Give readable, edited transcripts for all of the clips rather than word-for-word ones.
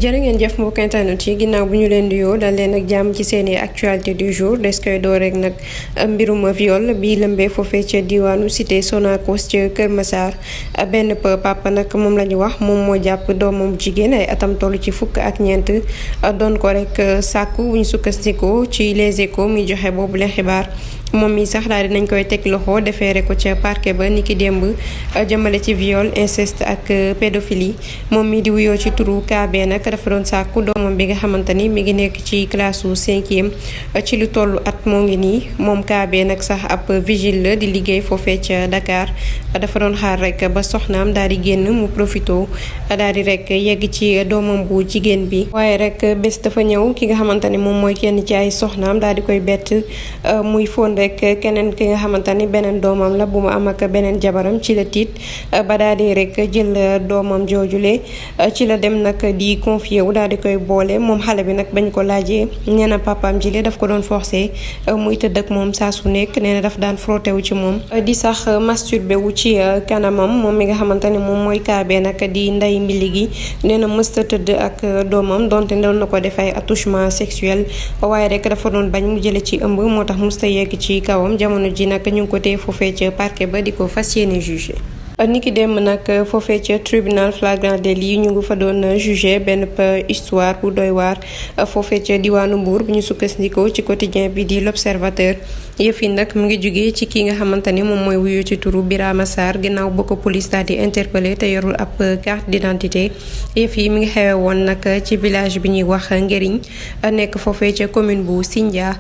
jërë ngeen jëf mbokk internet yi ginnaaw bu ñu leen di yoo dal leen ak jàmm ci seeni actualité du jour des koy door rek nag mbirum viol bi lëmbee foofee ca diwaanu cité Sonacos ca Kër Massar benn papa nag moom la ñu wax moom moo jàpp doomam jigéen ay atam toll ci fukk ak ñeent doon ko rek sàkku bu ñu sukkandikoo ci Les Échos muy joxe boobu leen xibaar moom mi sax daal dinañ koy teg loxo defeere ko ca parquet ba niki démb jëmale ci viol inceste ak pédophilie moom mi di wuyoo ci turu KB nag dafa doon sàkku doomam bi nga xamante ni mi ngi nekk ci classe su 5e ci lu tollu at moo ngi nii moom KB nag sax ab vigile la di liggéey foofee ca Dakar dafa doon xaar rek ba soxnaam daal di génn mu profito daal di rek yegg ci doomam bu jigéen bi waaye rek bés dafa ñëw ki nga xamante ni moom mooy kenn ci ay soxnaam daal di koy bett muy fóon rek keneen ki nga xamante ni beneen doomam la bu mu am ak beneen jabaram ci la tiit ba daal di rek jël doomam joojule ci la dem nag di confier wu daal di koy boole moom xale bi nag bañ ko laajee nee na papaam jile daf ko doon forcé muy tëdd ak moom saa su nekk nee na daf daan frotté wu ci moom di sax masturbé wu ci kanamam moom mi nga xamante ni moom mooy kaabee nag di nday mbili gi nee na mësta tëdd ak doomam donte doon na ko def ay attouchement sexuel waaye rek dafa doon bañ mu jële ci ëmb moo tax mësta yegg ci kawam jamono ji nag ñu ngi ko téye foofee ca parquet ba di ko fas yéene jugé. niki dem nag foofee ca tribunal flagrant délit ñu ngi fa doon jugé benn histoire bu doy waar foofee ca diwaanu Mbour bu ñu sukkandikoo ci quotidien bi di l'Observateur yëf yi nag mu ngi jugee ci ki nga xamante ni moom mooy wuyu ci turu Birama Sarr ginnaaw ba ko police daal di interpellé te yorul ab carte d'identité yëf yi mi ngi xewe woon nag ci village bi ñuy wax Ngeriñ nekk foofee ca commune bu Sindia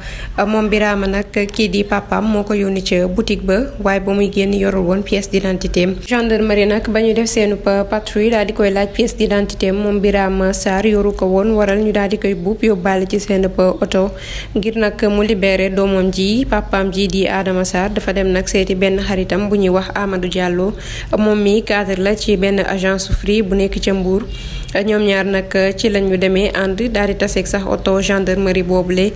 moom Birama nag kii di papam moo ko yónni ca boutique ba waaye ba muy génn yorul woon pièce d'identité gendarmerie nag ba ñu def seenu patrouille daal di koy laaj pièce d'identité moom Birama Sarr yoru ko woon waral ñu daal di koy buub yóbbaale ci seen oto ngir nag mu libéré doomam ji papaam ji di Adama Sarr dafa dem nag seeti benn xaritam bu ñuy wax Amadou Diallo moom mi cadre la ci benn agence Free bu nekk ca Mbour ñoom ñaar nag ci lañu demee ànd daal di taseeg sax oto gendarmerie boobule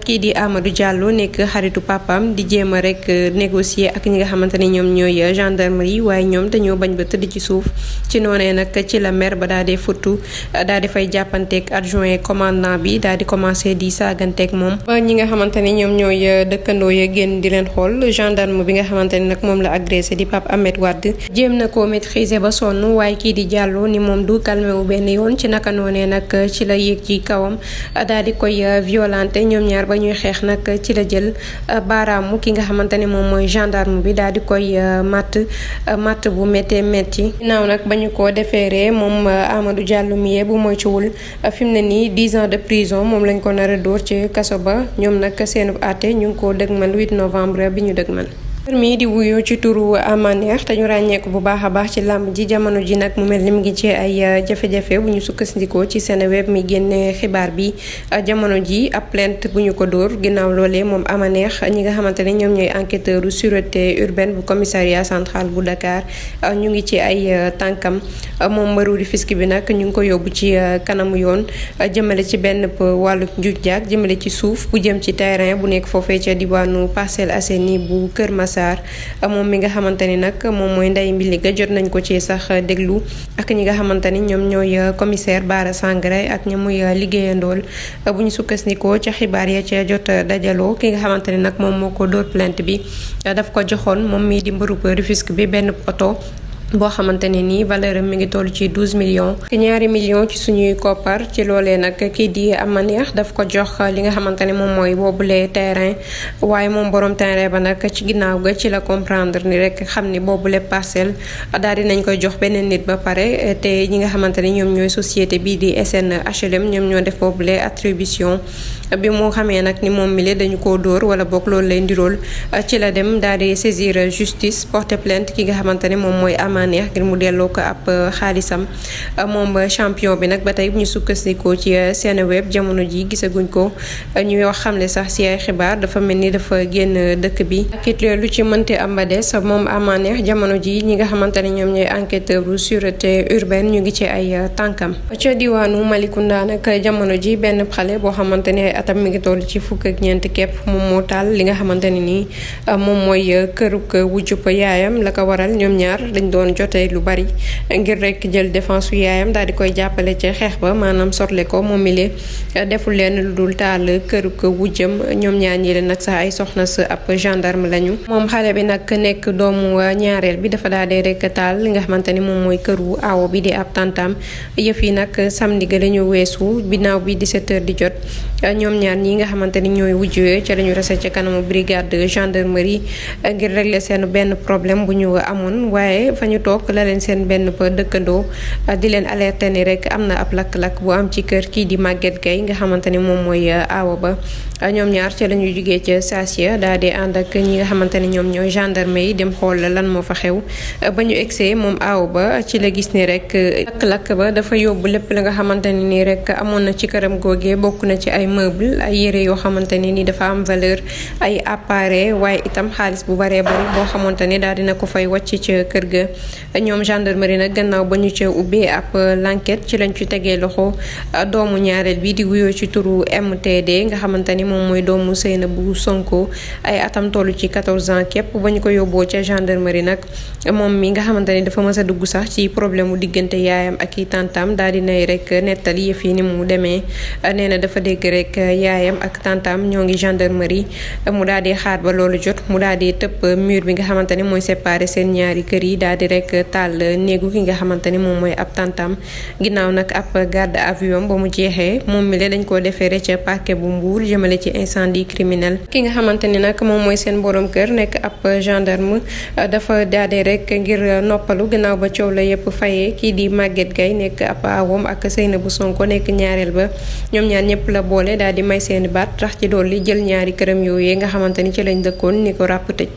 kii di Amadou Diallo nekk xaritu papaam di jéem a rek négocier ak ñi nga xamante ni ñoom ñooy gendarmerie waaye ñoom dañoo bañ ba tëdd ci suuf ci noonee nag ci la mer ba daal di futtu daal di fay jàppanteeg adjoint commandant bi daal di commencé di saaganteeg moom ba ñi nga xamante ni ñoom ñooy dëkkandoo ya génn di leen xool gendarme bi nga xamante ni nag moom la agressé di Pape Ahmed Wade jéem na ko maîtriser ba sonn waaye kii di Diallo ni moom du calmé wu benn yoon ci naka noonee nag ci la yéeg ci kawam daal di koy violenté ñoom ñaar ba ñuy xeex nag ci la jël baaraamu ki nga xamante ni moom mooy gendarme bi daal di koy matt bu méttee métti ginnaaw nag ba ñu ko defeeree moom Amadou Diallo miyee bu moytuwul fi mu ne nii 10 ans de prison moom lañ ko nar a dóor ci kaso ba ñoom nag seenu àtte ñu ngi ko dëgmal 8 novembre bi ñu dëgmal mi di wuyu ci turu Amaneex te ñu ràññeeku bu baax a baax ci làmb ji jamono ji nag mu mel ni mu ngi ci ay jafe-jafe bu ñu sukkandikoo ci Seneweb mi génne xibaar bi jamono ji ab plainte bu ñu ko dóor ginnaaw loolee moom Amaneex ñi nga xamante ne ñoom ñooy enquêteur u sûreté urbaine bu commissariat central bu Dakar ñu ngi ci ay tànkam moom mbaru di fisk bi nag ñu ngi ko yóbbu ci kanamu yoon jëmale ci benn wàllu njuuj jaag jëmale ci suuf bu jëm ci terrain bu nekk foofee ca diwaanu Parcelles Assainies bu Kër Massar moom mi nga xamante ni nag moom mooy nday mbili ga jot nañ ko ci sax déglu ak ñi nga xamante ni ñoom ñooy commissaire Bara Sangaré ak ña muy liggéeyandool bu ñu sukkandikoo ca xibaar ya ca jot dajaloo ki nga xamante ni nag moom moo ko dóor plainte bi daf ko joxoon moom mii di mbërub Rufisque bi benn oto boo xamante ne nii valeur am mi ngi toll ci 12 millions ñaari millions ci suñuy koppar ci loolee nag kii di Amaneex daf ko jox li nga xamante ne moom mooy boobule terrain waaye moom borom terrain ba nag ci ginnaaw ga ci la comprendre ni rek xam ni boobule parcelle daal di nañ koy jox beneen nit ba pare te ñi nga xamante ne ñoom ñooy société bii di SNHLM ñoom ñoo def boobule attribution bi mu xamee nag ni moom mi le dañu koo dóor wala boog loolu lay ndirool ci la dem daal di saisir justice porter plainte ki nga xamante ne moom mooy Amaneex ngir mu delloo ko ab xaalisam moom champion bi nag ba tey bu ñu sukkandikoo ci Seneweb jamono ji gisaguñ ko ñuy wax xamle sax ci ay xibaar dafa mel ni dafa génn dëkk bi ak it lu ci mënti am ba des moom Amaneex jamono ji ñi nga xamante ne ñoom ñooy enquêteur bu sûreté urbaine ñu ngi ci ay tànkam ca diwaanu Malicounda nag jamono ji benn xale boo xamante ne atam mi ngi toll ci fukk ak ñeent képp moom moo taal li nga xamante ne nii moom mooy këruk wujjup yaayam la ko waral ñoom ñaar dañ doon doon jotee lu bari ngir rek jël défense su yaayam daal di koy jàppale ci xeex ba maanaam sotle ko moom mi deful leen lu dul taal kër ko wujjam ñoom ñaar ñi leen nag sax ay soxna sa ab gendarme lañu. moom xale bi nag nekk doomu ñaareel bi dafa daal di rek taal li nga xamante ni moom mooy këru aawo bi di ab tantam yëf yi nag samedi ga lañu weesu binaaw bi 17h di jot ñoom ñaar ñi nga xamante ni ñooy wujjee ca lañu rase ca kanamu brigade gendarmerie ngir régler seen benn problème bu ñu amoon waaye fa ñu toog la leen seen benn dëkkandoo di leen alerter ni rek am na ab lakk-lakk bu am ci kër kii di Maguette Gueye nga xamante ni moom mooy aawo ba ñoom ñaar ca la ñu jugee ca Sasia daal di ànd ak ñi nga xamante ni ñoom ñooy gendarme yi dem xool lan moo fa xew ba ñu egsee moom aawo ba ci la gis ni rek lakk-lakk ba dafa yóbbu lépp la nga xamante ni nii rek amoon na ci këram googee bokk na ci ay meuble ay yére yoo xamante ni ni dafa am valeur ay appareil waaye itam xaalis bu baree bari boo xamante ni daal dina ko fay wàcc ca kër ga ñoom gendarmerie nag gannaaw ba ñu ca ubbee ab l'enquête ci lañ ci tegee loxo doomu ñaareel bi di wuyoo ci turu MTD nga xamante ni moom mooy doomu Seynabou Sonko ay atam tollu ci 14 ans képp ba ñu ko yóbboo ca gendarmerie nag moom mi nga xamante ni dafa mës a dugg sax ci problème mu diggante yaayam ak i tantam daal dinay rek nettali yëf yi ni mu demee nee na dafa dégg rek yaayam ak tantam ñoo ngi gendarmerie mu daal di xaar ba loolu jot mu daal di tëpp mur bi nga xamante ni mooy séparé seen ñaari kër yi daal di rek taal néegu ki nga xamante ni moom mooy ab tantam ginnaaw nag ab garde à vue ba mu jeexee moom mi dañ koo defeere ca parquet bu Mbour jëmale ci incendie criminel ki nga xamante ni nag moom mooy seen borom kër nekk ab gendarme dafa daal di rek ngir noppalu gannaaw ba coow la yëpp fayee kii di Maguette Gueye nekk ab aawam ak Seynabou Sonko nekk ñaareel ba ñoom ñaar ñëpp la boole daal di may seeni baat tax ci dolli jël ñaari këram yooyee nga xamante ni ci lañ dëkkoon ni ko ràpp tëj.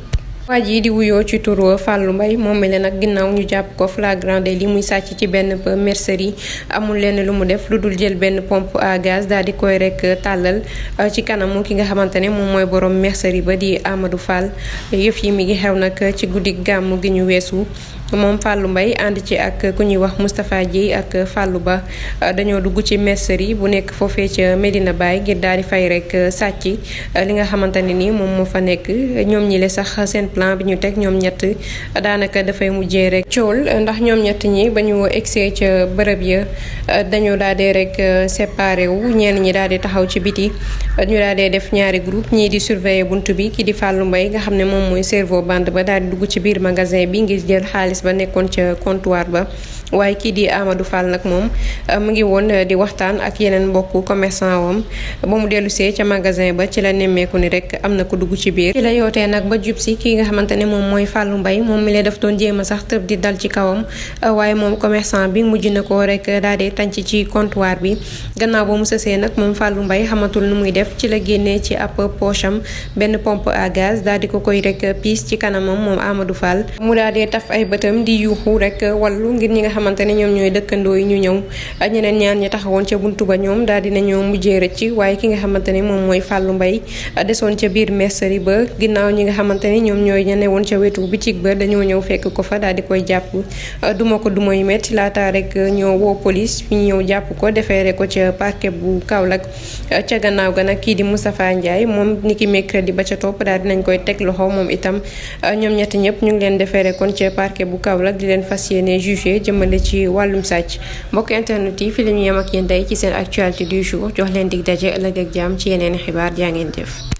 waa ji di wuyoo ci turu Fallou Mbaye moom mi leen nag ginnaaw ñu jàpp ko flagrant délit muy sàcc ci benn mercerie amul lenn lu mu def lu dul jël benn pompe à gaz daal di koy rek tàllal ci kanamu ki nga xamante ne moom mooy borom mercerie ba di Amadou Fall yëf yi mi ngi xew nag ci guddi gàmmu gi ñu weesu. moom Fallou Mbaye ànd ci ak ku ñuy wax Moustapha Dieye ak Fallou Ba dañoo dugg ci mercerie bu nekk foofee ca Medina Baye ngir daal di fay rek sàcc li nga xamante ne ni moom moo fa nekk ñoom ñi le sax seen plan bi ñu teg ñoom ñett daanaka dafay mujjee rek cool ndax ñoom ñett ñi ba ñu egsee ca bërëb ya dañoo daal di rek séparé wu ñenn ñi daal di taxaw ci biti ñu daal di def ñaari groupe ñii di surveiller bunt bi ki di Fallou Mbaye nga xam ne moom mooy cerveau bande ba daal di dugg ci biir magasin bi ngir jël xaalis ba nekkoon ca comptoir ba waaye kii di Amadou Fall nag moom mu ngi woon di waxtaan ak yeneen mbokku commerçant wam ba mu dellu see ca magasin ba ci la nemmeeku ni rek am na ko dugg ci biir ci la yootee nag ba jub si kii nga xamante ne moom mooy Fallou Mbaye moom mi lee daf doon jéem a sax tëb di dal ci kawam waaye moom commerçant bi mujj na ko rek daal di tànc ci comptoir bi gannaaw ba mu sësee nag moom Fallou Mbaye xamatul nu muy def ci la génnee ci ab poche am benn pompe à gaz daal di ko koy rek piis ci kanamam moom Amadou Fall mu daal di taf ay bëtam di yuuxu rek wallu ngir ñi nga xamante ne ñoom ñooy dëkkandoo yi ñu ñëw ñeneen ñaar ñi taxawoon ca buntu ba ñoom daal dina ñëw mujjee rëcc waaye ki nga xamante ne moom mooy Fallou Mbaye desoon ca biir mercerie ba ginnaaw ñi nga xamante ne ñoom ñooy ña newoon ca wetu bitig ba dañoo ñëw fekk ko fa daal di koy jàpp duma ko duma yu metti laata rek ñoo woo police fi ñëw jàpp ko defeere ko ca parquet bu Kaolack ca gannaaw ga nag kii di Moustapha Ndiaye moom niki mercredi ba ca topp daal dinañ koy teg loxo moom itam ñoom ñetti ñëpp ñu ngi leen defeere kon ca parquet bu Kaolack di leen fas yéene jugé jëmale ci wàllum sàcc mbokk internet yi fi la ñu yem ak yéen tey ci seen actualité du jour jox leen dig daje ëllëg ak jàmm ci yeneen xibaar jaa ngeen jëf